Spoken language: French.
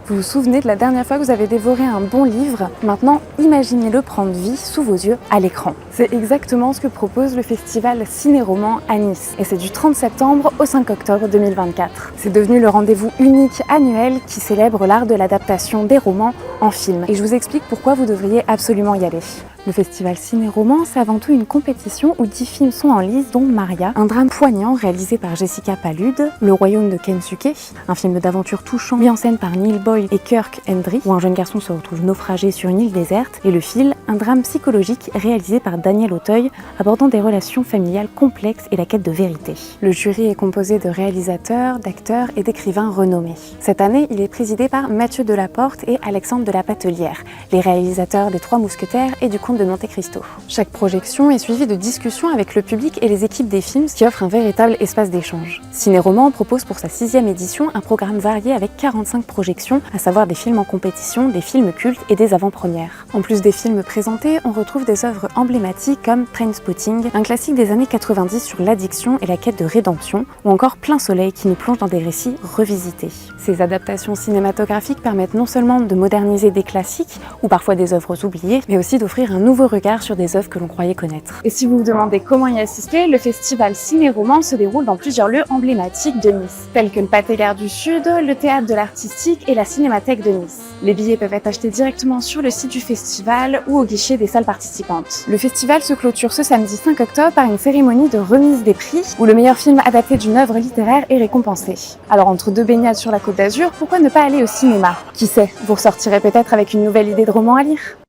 Vous vous souvenez de la dernière fois que vous avez dévoré un bon livre? Maintenant, imaginez-le prendre vie sous vos yeux à l'écran. C'est exactement ce que propose le festival Ciné-Roman à Nice. Et c'est du 30 septembre au 5 octobre 2024. C'est devenu le rendez-vous unique annuel qui célèbre l'art de l'adaptation des romans en film. Et je vous explique pourquoi vous devriez absolument y aller. Le festival Ciné-Roman, c'est avant tout une compétition où 10 films sont en lice, dont Maria, un drame poignant réalisé par Jessica Palud, Le Royaume de Kensuke, un film d'aventure touchant mis en scène par Neil Boyle et Kirk Hendry, où un jeune garçon se retrouve naufragé sur une île déserte, et Le Fil, un drame psychologique réalisé par Daniel Auteuil, abordant des relations familiales complexes et la quête de vérité. Le jury est composé de réalisateurs, d'acteurs et d'écrivains renommés. Cette année, il est présidé par Mathieu Delaporte et Alexandre de la Patelière, les réalisateurs des Trois Mousquetaires et du Comte de Monte Cristo. Chaque projection est suivie de discussions avec le public et les équipes des films, ce qui offre un véritable espace d'échange. Ciné-Roman propose pour sa 6e édition un programme varié avec 45 projections, à savoir des films en compétition, des films cultes et des avant-premières. En plus des films présentés, on retrouve des œuvres emblématiques comme Trainspotting, un classique des années 90 sur l'addiction et la quête de rédemption, ou encore Plein Soleil qui nous plonge dans des récits revisités. Ces adaptations cinématographiques permettent non seulement de moderniser des classiques, ou parfois des œuvres oubliées, mais aussi d'offrir un nouveau regard sur des œuvres que l'on croyait connaître. Et si vous vous demandez comment y assister, le festival Ciné-Roman se déroule dans plusieurs lieux emblématiques de Nice, tels que le Pâté Gare du Sud, le Théâtre de l'Artistique et la Cinémathèque de Nice. Les billets peuvent être achetés directement sur le site du festival ou au guichet des salles participantes. Le festival se clôture ce samedi 5 octobre par une cérémonie de remise des prix, où le meilleur film adapté d'une œuvre littéraire est récompensé. Alors entre deux baignades sur la Côte d'Azur, pourquoi ne pas aller au cinéma? Qui sait, vous ressortirez peut-être avec une nouvelle idée de roman à lire.